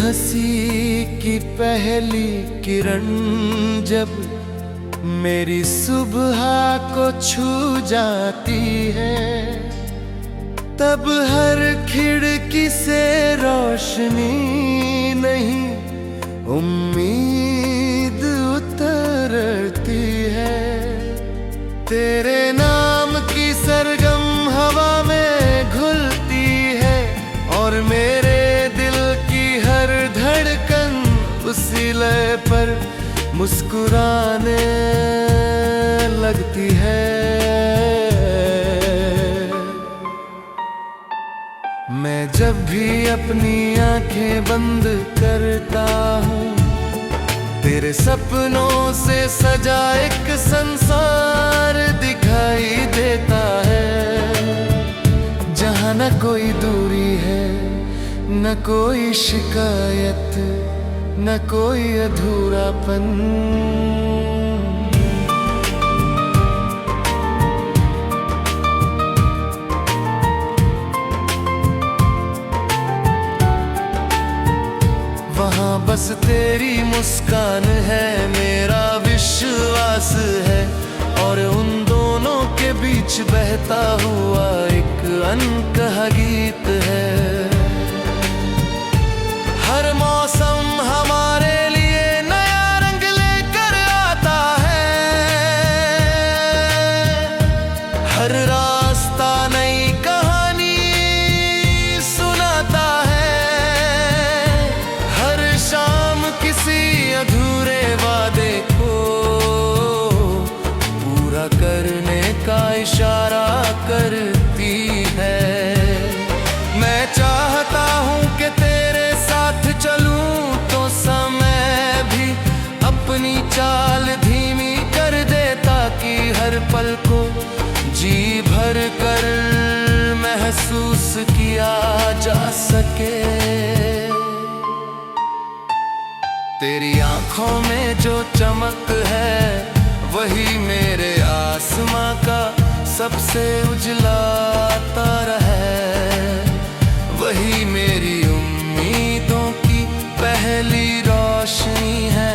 हंसी की पहली किरण जब मेरी सुबह को छू जाती है, तब हर खिड़की से रोशनी नहीं उम्मीद उतरती है। तेरे नाम की सरगम हवा में घुलती है और मेरे दिल की हर धड़कन उसी लय पर मुस्कुराने लगती है। मैं जब भी अपनी आंखें बंद करता हूँ, तेरे सपनों से सजा एक संसार दिखाई देता है, जहाँ न कोई दूरी है, न कोई शिकायत, न कोई अधूरापन। वहाँ बस तेरी मुस्कान है, मेरा विश्वास है, और उन दोनों के बीच बहता हुआ एक अनकहा गीत है। हर मौसम हमारे लिए नया रंग लेकर आता है, हर रास्ता नई कहानी सुनाता है, हर शाम किसी अधूरे वादे को पूरा करने का इशारा करती है। मैं चाहता हूँ कि तेरे साथ चलूं तो समय भी अपनी चाल धीमी कर दे, ताकि हर पल को जी भर कर महसूस किया जा सके। तेरी आंखों में जो चमक है, वही मेरे आसमां का सबसे उजला तारा है, वही मेरी उम्मीदों की पहली रोशनी है,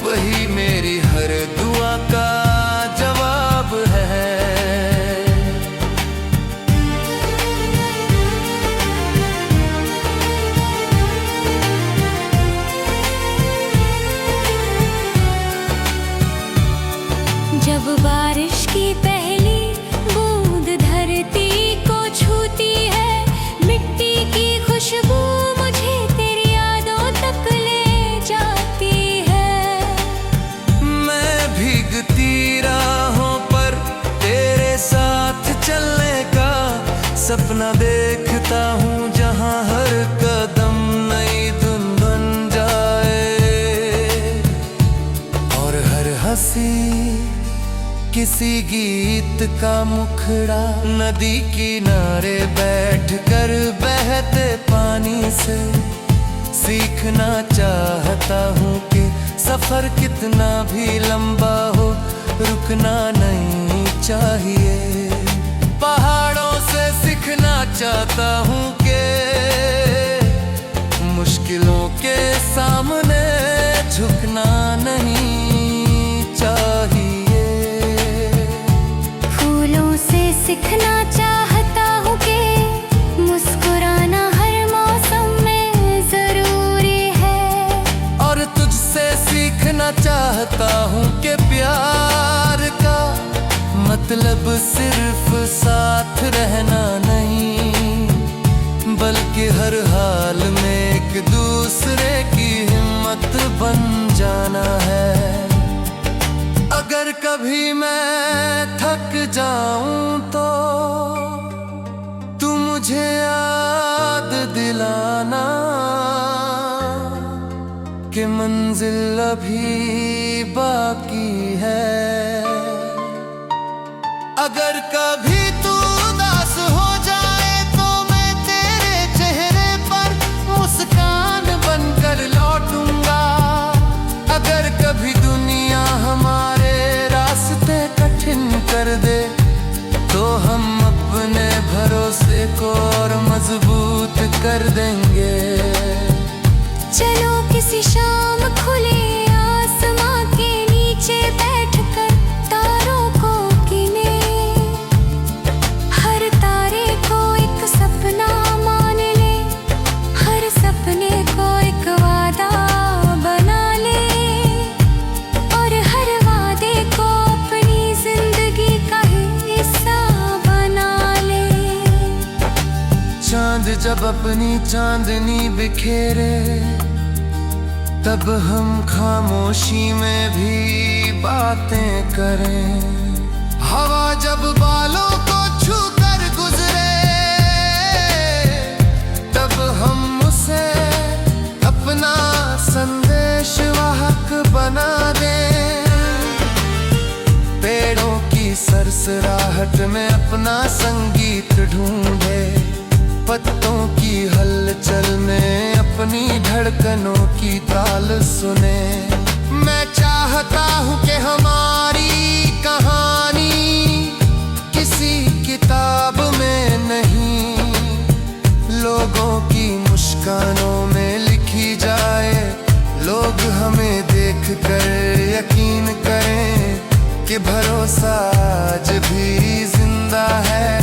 वही मेरी हर दुआ का जवाब है। जब बारिश की पहली बूंद धरती को छूती है, मिट्टी की खुशबू मुझे तेरी यादों तक ले जाती है। मैं भीगती राहों पर तेरे साथ चलने का सपना देखता हूँ, जहाँ हर कदम नई धुन बन जाए और हर हंसी किसी गीत का मुखड़ा। नदी किनारे बैठकर बहते पानी से सीखना चाहता हूँ कि सफर कितना भी लंबा हो, रुकना नहीं चाहिए। पहाड़ों से सीखना चाहता हूँ कि मुश्किलों के सामने झुकना नहीं चाहिए। सीखना चाहता हूँ कि मुस्कुराना हर मौसम में जरूरी है, और तुझसे सीखना चाहता हूँ कि प्यार का मतलब सिर्फ साथ रहना नहीं, बल्कि हर हाल में एक दूसरे की हिम्मत बन जाना है। अगर कभी मैं थक जाऊं तो तू मुझे याद दिलाना कि मंजिल अभी बाकी है। अगर कभी तू उदास हो जाए तो मैं तेरे चेहरे पर मुस्कान बनकर लौटूंगा। अगर कभी दुनिया हमारे रास्ते कठिन कर दे तो हम अपने भरोसे को और मजबूत कर देंगे। चलो जब अपनी चांदनी बिखेरे, तब हम खामोशी में भी बातें करें। हवा जब बालों को छू कर गुजरे, तब हम उसे अपना संदेश वाहक बना दें। पेड़ों की सरसराहट में अपना संगीत ढूंढे, पत्तों की हलचल में अपनी धड़कनों की ताल सुने। मैं चाहता हूँ कि हमारी कहानी किसी किताब में नहीं, लोगों की मुस्कानों में लिखी जाए। लोग हमें देखकर यकीन करें कि भरोसा आज भी जिंदा है,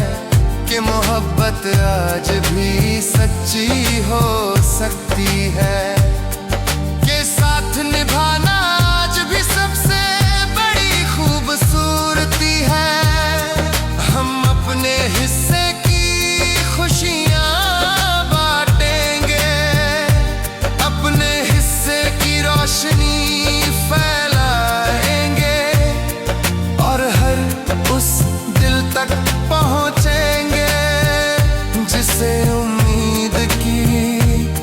कि मोहब्बत आज भी सच्ची हो सकती है, कि साथ निभाना आज भी सबसे बड़ी खूबसूरती है। हम अपने हिस्से की खुशियाँ बांटेंगे, अपने हिस्से की रोशनी फैलाएंगे और हर उस दिल तक पहुँचेंगे जिसे उम्मीद की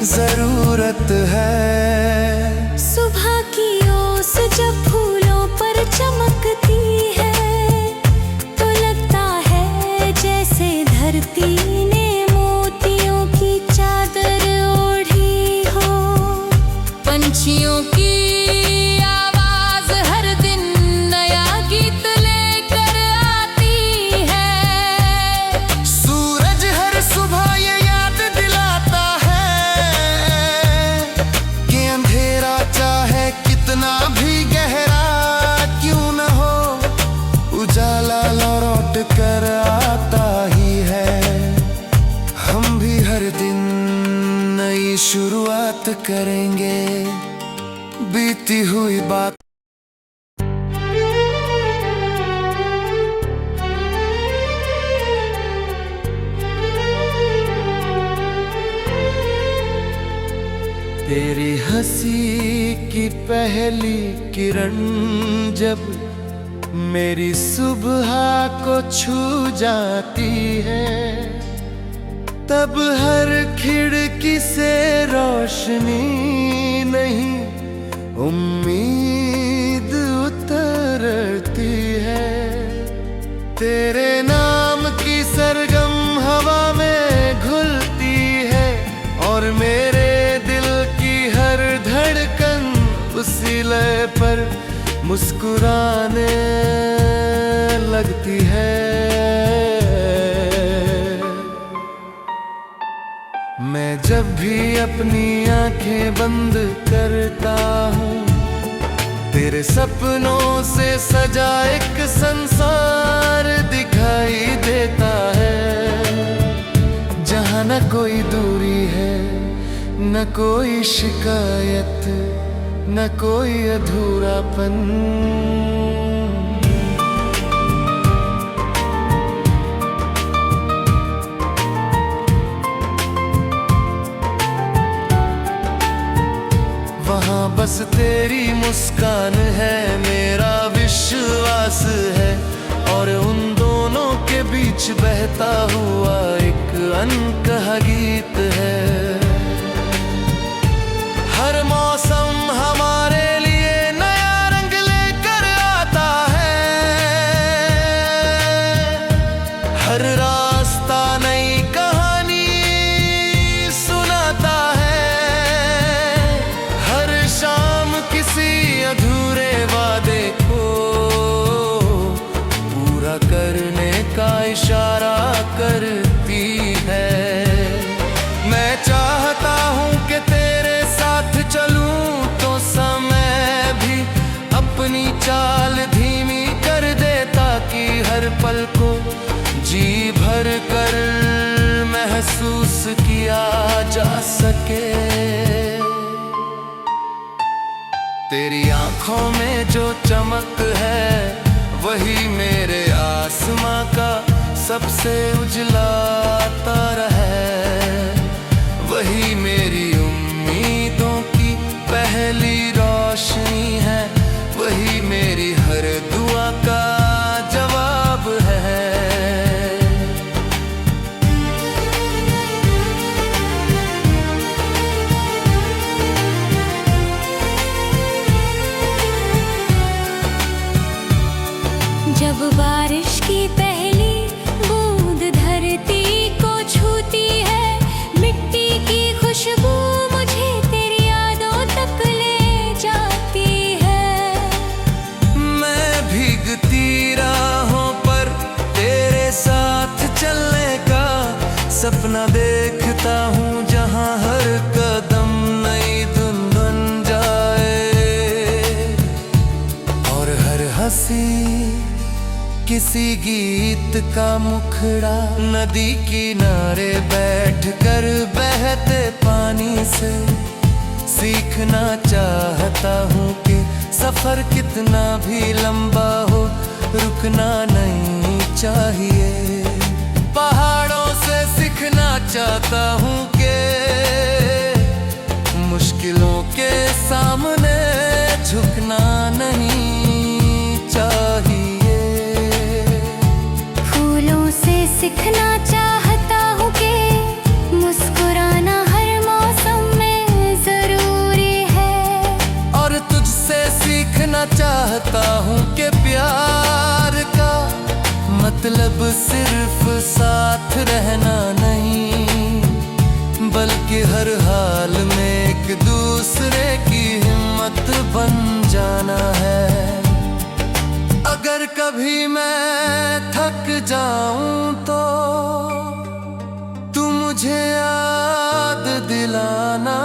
जरूरत है। सुबह की ओस जब फूलों पर चमकती है, तो लगता है जैसे धरती ने मोतियों की चादर ओढ़ी हो। पंछियों की आवाज हर दिन नया गीत लेकर आती है। सूरज हर सुबह ये याद दिलाता है कि अंधेरा चाहे कितना भी गहरा क्यों न हो, उजाला लौट कर आता ही है। हम भी हर दिन नई शुरुआत करेंगे, बीती हुई बात तेरी हंसी की पहली किरण जब मेरी सुबह को छू जाती है, तब हर खिड़की से रोशनी नहीं उम्मीद उतरती है। तेरे नाम की सरगम हवा में घुलती है और मेरे दिल की हर धड़कन उसी लय पर मुस्कुराने लगती है। मैं जब भी अपनी आंखें बंद करता हूँ, तेरे सपनों से सजा एक संसार दिखाई देता है, जहाँ न कोई दूरी है, न कोई शिकायत, न कोई अधूरापन। वहाँ बस तेरी मुस्कान है, मेरा विश्वास है, और उन दोनों के बीच बहता हुआ एक अनकहा गीत है। हर मौसम हमारे लिए नया रंग लेकर आता है, हर रास्ता नई कहानी सुनाता है, हर शाम किसी अधूरे वादे को पूरा करने का इशारा करती है। मैं चाहता हूँ कि तेरे साथ चलूं तो समय भी अपनी चाल धीमी कर दे, ताकि हर पल को जी भर कर महसूस किया जा सके। तेरी आंखों में जो चमक है, वही मेरे आसमां का सबसे उजला तारा है। वही मेरी उम्मीदों की पहली रोशनी है, वही मेरी हर दुआ का जवाब है। जब बारिश की पहली बूंद धरती को छूती है, मिट्टी की खुशबू मुझे तेरी यादों तक ले जाती है। मैं भीगती राहों पर तेरे साथ चलने का सपना देखता हूँ, जहाँ हर कदम नई धुन बन जाए और हर हंसी किसी गीत का मुखड़ा। नदी किनारे बैठकर बहते पानी से सीखना चाहता हूँ कि सफर कितना भी लंबा हो, रुकना नहीं चाहिए। पहाड़ों से सीखना चाहता हूँ कि मुश्किलों के सामने झुकना नहीं चाहिए। सीखना चाहता हूँ कि मुस्कुराना हर मौसम में जरूरी है, और तुझसे सीखना चाहता हूँ कि प्यार का मतलब सिर्फ साथ रहना नहीं, बल्कि हर हाल में एक दूसरे की हिम्मत बन जाना है। अगर कभी मैं थक जाऊं तो तू मुझे याद दिलाना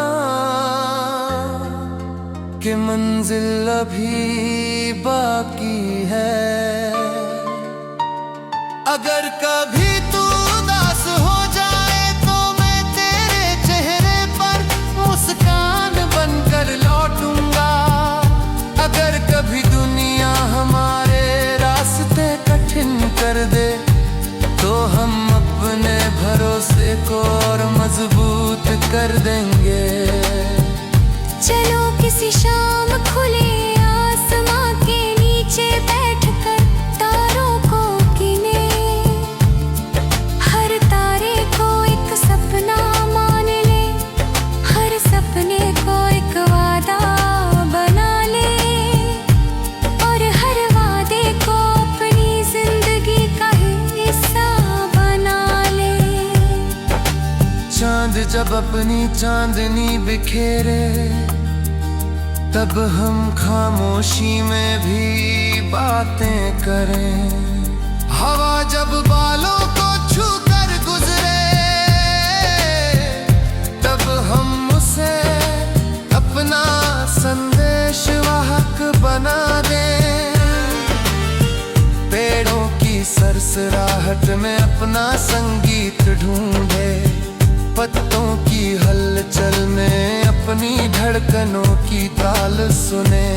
कि मंजिल अभी बाकी है। अगर कभी तू उदास हो जाए तो मैं तेरे चेहरे पर मुस्कान बनकर लौटूंगा। अगर कभी दुनिया हमारे रास्ते कठिन कर दे तो हम अपने भरोसे को और मजबूत कर देंगे। चलो किसी शाम खुले आसमां के नीचे बैठकर तारों को गिने, हर तारे को एक सपना मान ले, हर सपने को एक वादा बना ले, और हर वादे को अपनी जिंदगी का हिस्सा बना ले। चांद जब अपनी चांदनी बिखेरे तब हम खामोशी में भी बातें करें। हवा जब बालों को छू कर गुजरे तब हम उसे अपना संदेश वाहक बना दें। पेड़ों की सरसराहट में अपना संगीत ढूंढे, पत्तों की हलचल में अपनी धड़कनों की ताल सुने।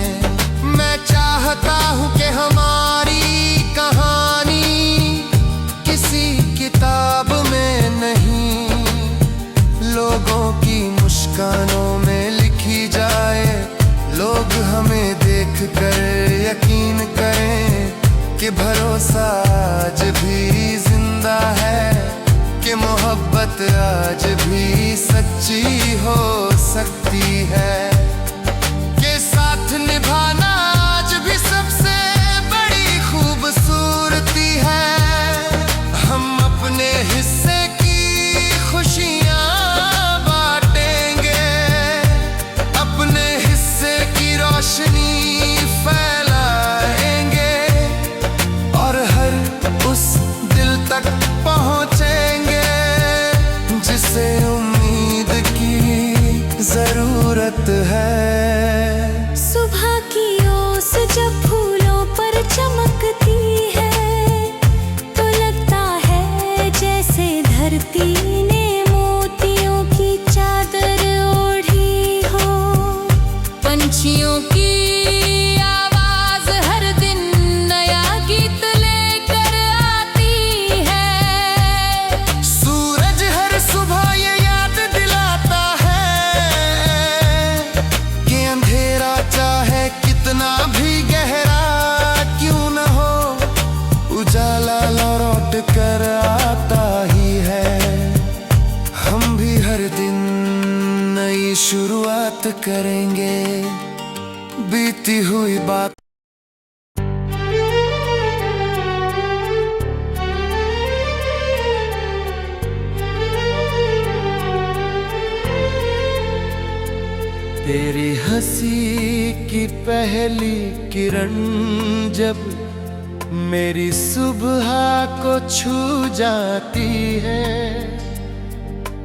मैं चाहता हूँ कि हमारी कहानी किसी किताब में नहीं, लोगों की मुस्कानों में लिखी जाए। लोग हमें देखकर यकीन करें कि भरोसा आज भी जिंदा है, कि मोहब्बत आज भी सच्ची हो सकती है, कि साथ निभाना आज भी सबसे बड़ी खूबसूरती है। हम अपने हिस्से की खुशियाँ बांटेंगे, अपने हिस्से की रोशनी फैलाएंगे और हर उस दिल तक पहुँचेंगे जिसे उम्मीद की जरूरत है। सुबह की ओस जब फूलों पर चमकती है तो लगता है जैसे धरती ने मोतियों की चादर ओढ़ी हो। पंछियों की आवाज हर दिन नया गीत लेकर आती है। सूरज हर सुबह ये याद दिलाता करेंगे बीती हुई बात। तेरी हंसी की पहली किरण जब मेरी सुबह को छू जाती है,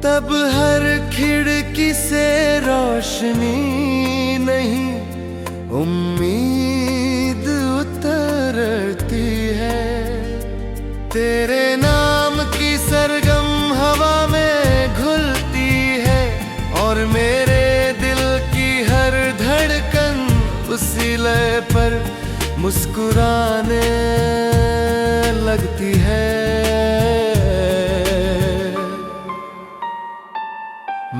तब हर खिड़की से रोशनी नहीं उम्मीद उतरती है। तेरे नाम की सरगम हवा में घुलती है और मेरे हर धड़कन उसी लय पर मुस्कुराने लगती है।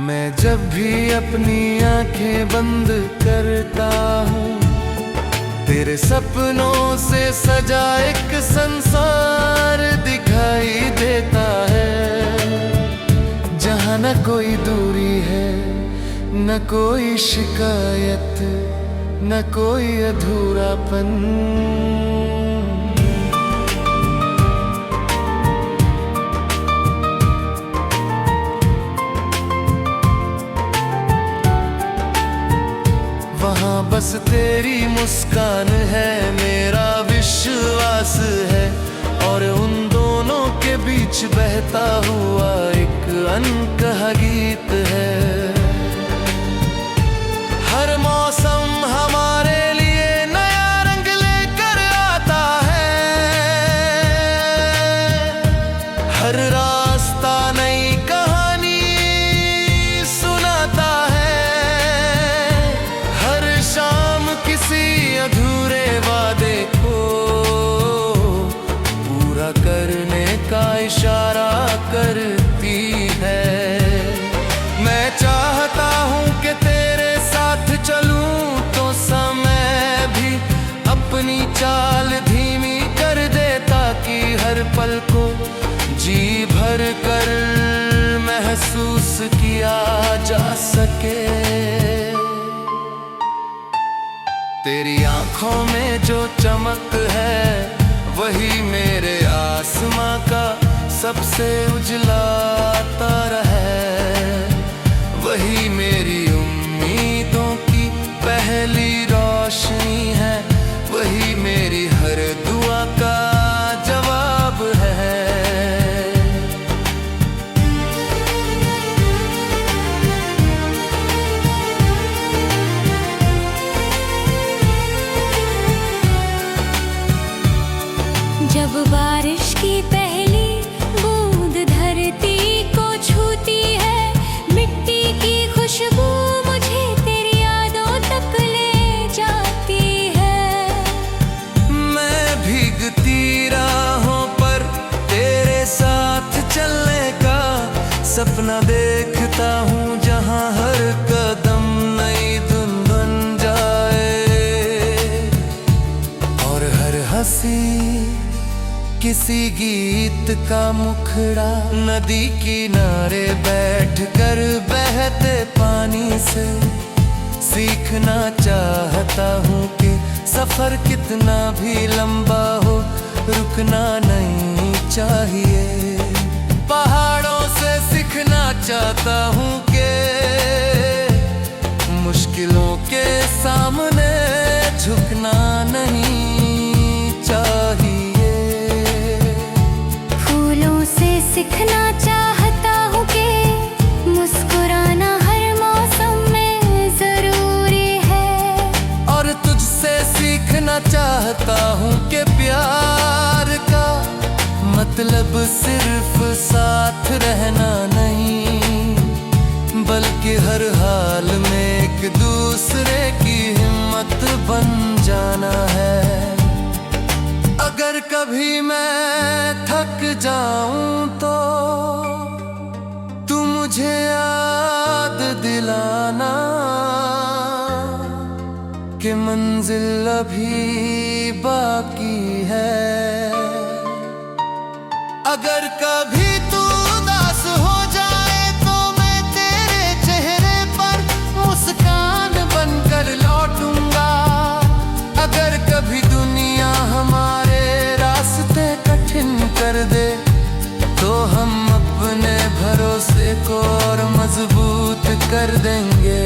मैं जब भी अपनी आंखें बंद करता हूँ, तेरे सपनों से सजा एक संसार दिखाई देता है, जहाँ न कोई दूरी है, न कोई शिकायत, न कोई अधूरापन। वहाँ बस तेरी मुस्कान है, मेरा विश्वास है, और उन दोनों के बीच बहता हुआ एक अनकहा गीत है। हर मौसम हमारे लिए नया रंग लेकर आता है, हर रास्ता नई कहानी सुनाता है, हर शाम किसी अधूरे वादे को पूरा करने का इशारा करती है। मैं चाहता हूँ कि चलूं तो समय भी अपनी चाल धीमी कर दे, ताकि हर पल को जी भर कर महसूस किया जा सके। तेरी आंखों में जो चमक है, वही मेरे आसमां का सबसे उजला तारा है, वही मेरी उम्मीदों की पहली रोशनी है, वही मेरी हर दुआ का जवाब है। जब बारिश की पहली बूंद धरती को छूती है, मिट्टी की खुशबू मुझे तेरी यादों तक ले जाती है। मैं भीगती राहों पर तेरे साथ चलने का सपना देखता हूँ, जहाँ हर कदम नई धुन बन जाए और हर हंसी किसी गीत का मुखड़ा। नदी किनारे बैठकर बहते पानी से सीखना चाहता हूँ कि सफर कितना भी लंबा हो, रुकना नहीं चाहिए। पहाड़ों से सीखना चाहता हूँ कि मुश्किलों के सामने झुकना नहीं चाहिए। सीखना चाहता हूँ कि मुस्कुराना हर मौसम में जरूरी है, और तुझसे सीखना चाहता हूँ कि प्यार का मतलब सिर्फ साथ रहना नहीं, बल्कि हर हाल में एक दूसरे की हिम्मत बन जाना है। अगर कभी मैं थक जाऊं तो तू मुझे याद दिलाना कि मंजिल अभी बाकी है। अगर कभी तू उदास हो जाए तो मैं तेरे चेहरे पर मुस्कान कर देंगे।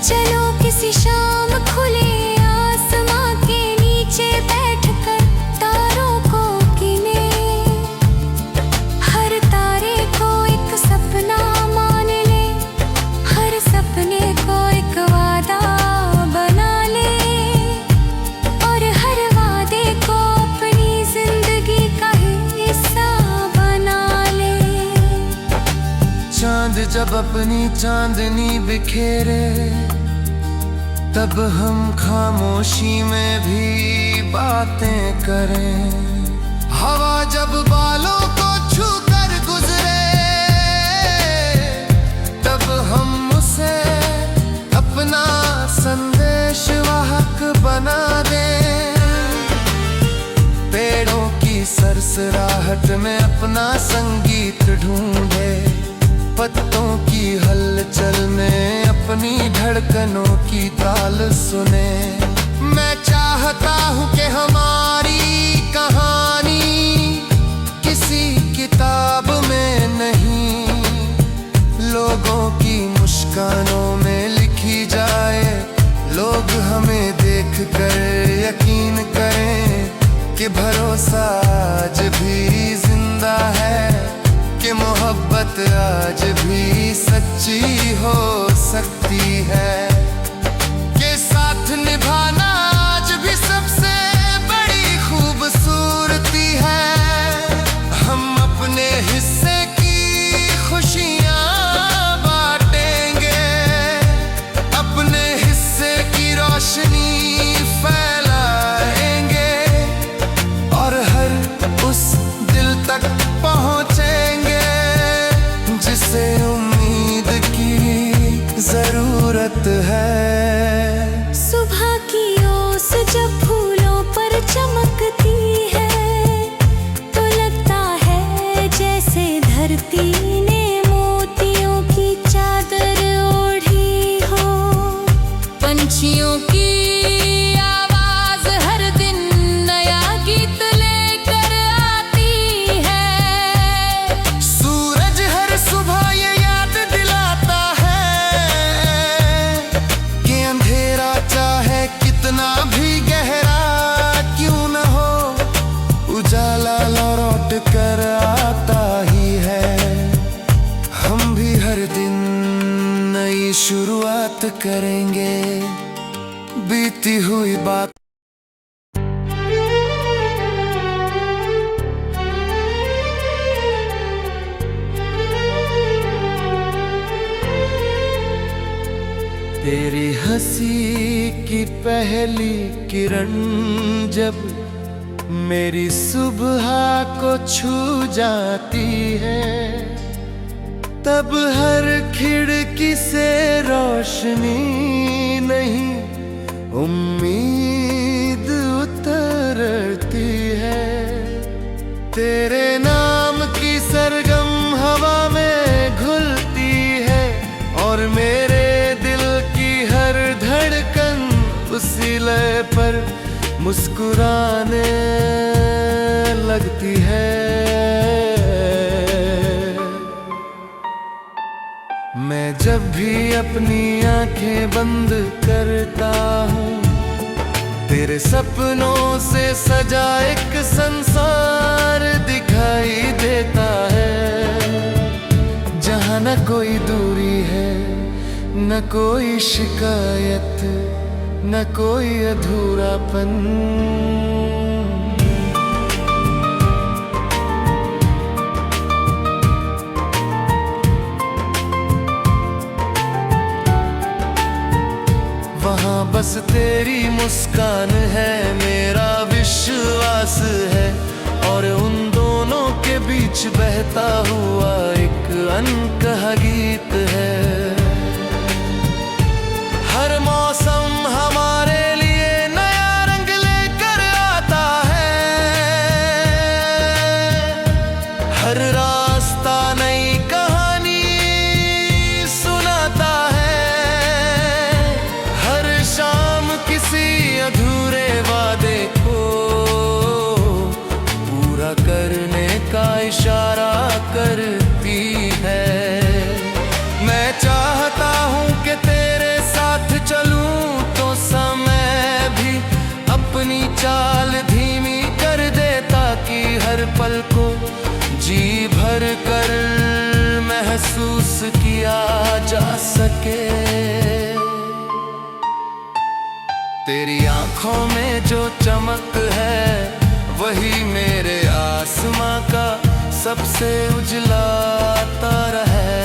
चलो किसी शाम खुले आसमां के नीचे बैठकर तारों को गिने। हर तारे को एक सपना मान ले, हर सपने को एक वादा बना ले, और हर वादे को अपनी जिंदगी का हिस्सा बना ले। चांद जब अपनी चांदनी बिखेरे, तब हम खामोशी में भी बातें करें। हवा जब बालों को छू कर गुजरे, तब हम उसे अपना संदेश वाहक बना दें। पेड़ों की सरसराहट में अपना संगीत ढूंढे, पत्तों की हलचल में अपनी धड़कनों की ताल सुने। मैं चाहता हूँ कि हमारी कहानी किसी किताब में नहीं, लोगों की मुस्कानों में लिखी जाए। लोग हमें देखकर यकीन करें कि भरोसा आज भी जिंदा है, कि मोहब्बत आज भी सच्ची हो सकती है, कि साथ निभाना आज भी सबसे बड़ी खूबसूरती है। हम अपने हिस्से की खुशियाँ बांटेंगे, अपने हिस्से की रोशनी फैलाएंगे, और हर उस दिल तक पहुँचेंगे जिसे उम्मीद की जरूरत है। सुबह की ओस जब फूलों पर चमकती है, तो लगता है जैसे धरती ने मोतियों की चादर ओढ़ी हो। पंछियों की आवाज हर दिन नया गीत लेकर आती है। सूरज हर सुबह ये याद दिलाता है कि अंधेरा चाहे कितना भी गहरा क्यों न हो, उजाला लौट कर आता ही है। हम भी हर दिन नई शुरुआत करेंगे, बीती हुई बात तेरी हंसी की पहली किरण जब मेरी सुबह को छू जाती है, तब हर खिड़की से रोशनी नहीं उम्मीद उतरती है। तेरे नाम की सरगम हवा में घुलती है, और मेरे दिल की हर धड़कन उसी लय पर मुस्कुराने लगती है। मैं जब भी अपनी आंखें बंद करता हूँ, तेरे सपनों से सजा एक संसार दिखाई देता है, जहाँ न कोई दूरी है, न कोई शिकायत, न कोई अधूरापन। वहाँ बस तेरी मुस्कान है, मेरा विश्वास है, और उन दोनों के बीच बहता हुआ एक अनकहा गीत है। हर मौसम हमारे लिए नया रंग लेकर आता है, हर रास्ता नई कहानी सुनाता है, हर शाम किसी अधूरे वादे को पूरा करने का इशारा करती है। मैं चाल धीमी कर दे ताकि हर पल को जी भर कर महसूस किया जा सके। तेरी आंखों में जो चमक है वही मेरे आसमां का सबसे उजला तारा है।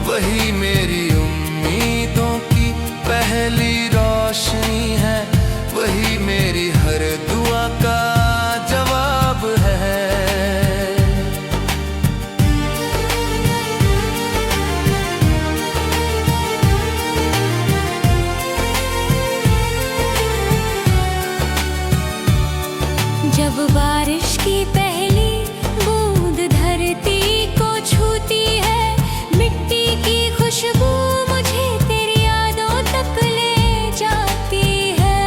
वही मेरी उम्मीदों की पहली रोशनी है। वही मेरी हर दुआ का जवाब है। जब बारिश की पहली बूंद धरती को छूती है, मिट्टी की खुशबू मुझे तेरी यादों तक ले जाती है।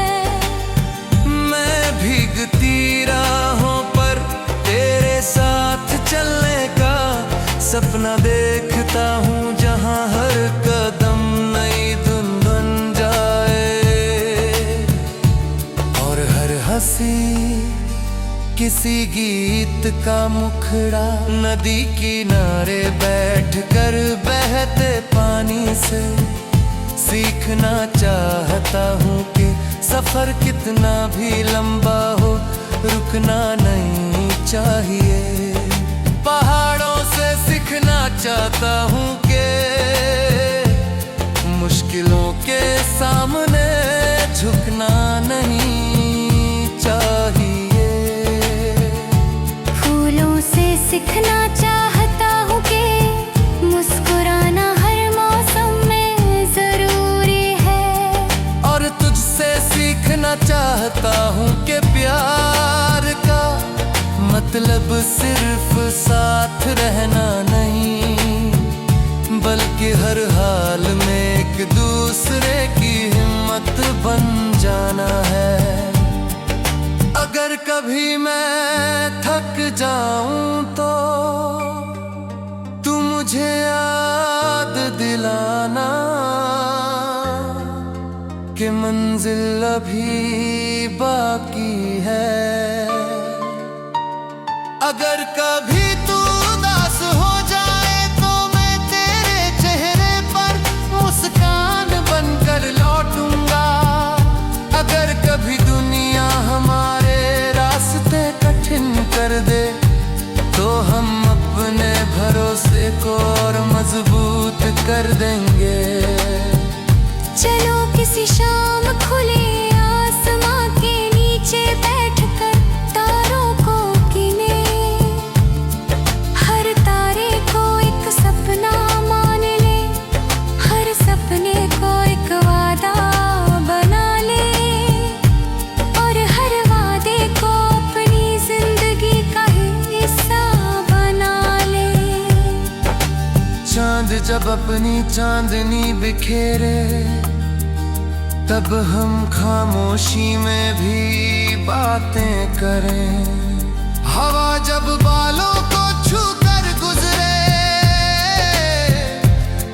मैं भीगती राहों पर तेरे साथ चलने का सपना देखता हूँ, जहाँ हर कदम नई धुन बन जाए और हर हंसी किसी गीत का मुखड़ा। नदी किनारे बैठकर बहते पानी से सीखना चाहता हूँ कि सफर कितना भी लंबा हो रुकना नहीं चाहिए। पहाड़ों से सीखना चाहता हूँ कि मुश्किलों के सामने झुकना नहीं चाहिए। सीखना चाहता हूँ कि मुस्कुराना हर मौसम में जरूरी है। और तुझसे सीखना चाहता हूँ कि प्यार का मतलब सिर्फ साथ रहना नहीं, बल्कि हर हाल में एक दूसरे की हिम्मत बन जाना है। अगर कभी मैं थक जाऊं तो तू मुझे याद दिलाना कि मंजिल अभी बाकी है। अगर कभी तू उदास हो जाए तो मैं तेरे चेहरे पर मुस्कान बनकर लौटूंगा। अगर कभी दुनिया हमारे रास्ते कठिन कर दे तो हम अपने भरोसे को और मजबूत कर देंगे। चलो किसी शाम खुले आसमां के नीचे बैठकर तारों को गिने। हर तारे को एक सपना मान ले, हर सपने को एक वादा बना ले और हर वादे को अपनी जिंदगी का हिस्सा बना ले। चांद जब अपनी चांदनी बिखेरे तब हम खामोशी में भी बातें करें। हवा जब बालों को छू कर गुजरे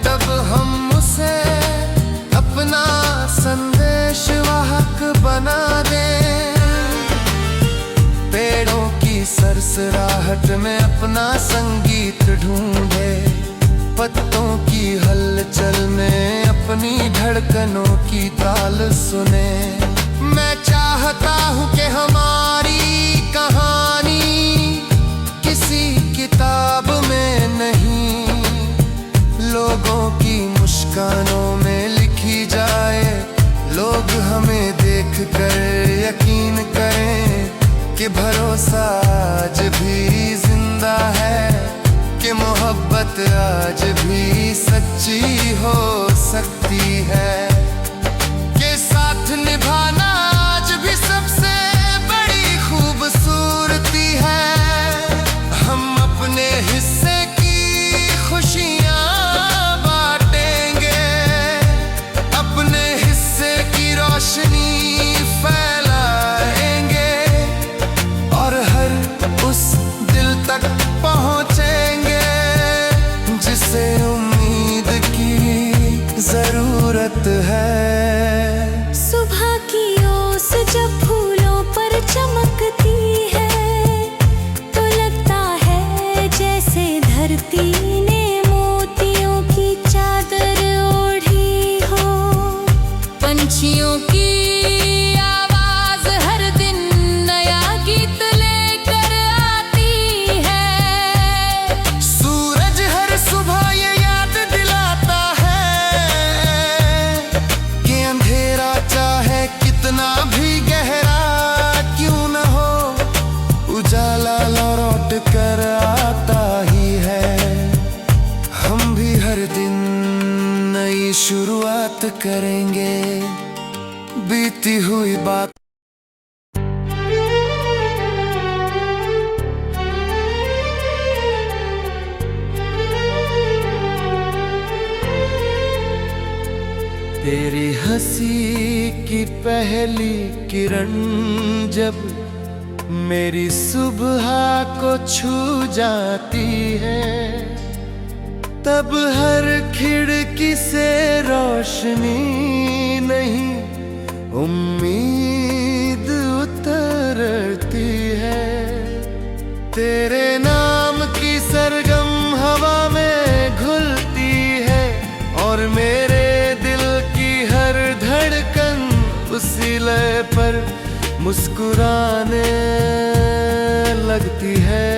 तब हम उसे अपना संदेश वाहक बना दें। पेड़ों की सरसराहट में अपना संगीत ढूंढे, पत्तों की हलचल में अपनी धड़कनों की ताल सुने। मैं चाहता हूँ कि हमारी कहानी किसी किताब में नहीं, लोगों की मुस्कानों में लिखी जाए। लोग हमें देखकर यकीन करें कि भरोसा आज भी जिंदा है, कि मोहब्बत आज भी सच्ची हो सकती है, कि साथ निभाना आज भी सबसे बड़ी खूबसूरती है। हम अपने हिस्से की खुशियाँ बांटेंगे, अपने हिस्से की रोशनी फैलाएंगे और हर उस दिल तक पहुँचेंगे जिसे उम्मीद की जरूरत है। करेंगे बीती हुई बात। तेरी हंसी की पहली किरण जब मेरी सुबह को छू जाती है, तब हर खिड़की से रोशनी नहीं उम्मीद उतरती है। तेरे नाम की सरगम हवा में घुलती है और मेरे हर धड़कन उसी लय पर मुस्कुराने लगती है।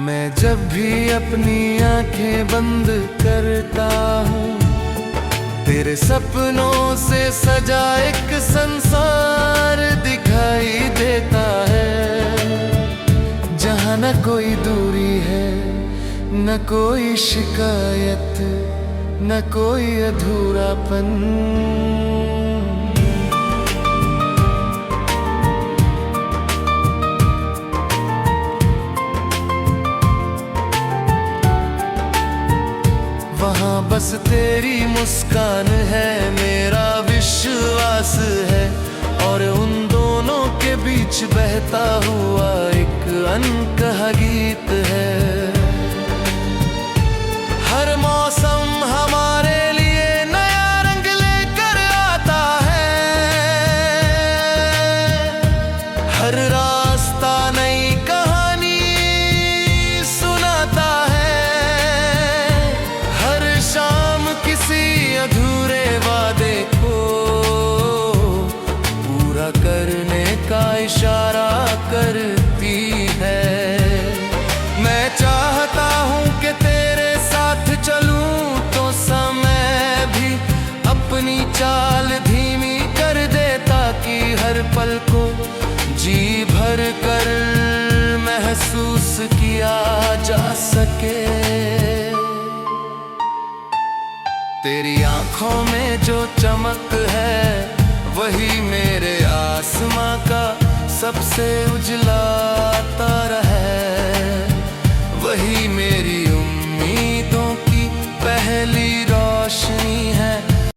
मैं जब भी अपनी आंखें बंद करता हूँ, तेरे सपनों से सजा एक संसार दिखाई देता है, जहाँ न कोई दूरी है, न कोई शिकायत, न कोई अधूरापन। वहाँ बस तेरी मुस्कान है, मेरा विश्वास है, और उन दोनों के बीच बहता हुआ एक अनकहा गीत है। हर मौसम हमारे लिए नया रंग लेकर आता है, हर रास्ता नई कहानी सुनाता है, हर शाम किसी अधूरे वादे को पूरा करने का इशारा करती है। मैं चाहता हूँ कि तेरे चलूं तो समय भी अपनी चाल धीमी कर दे, ताकि हर पल को जी भर कर महसूस किया जा सके। तेरी आंखों में जो चमक है, वही मेरे आसमां का सबसे उजला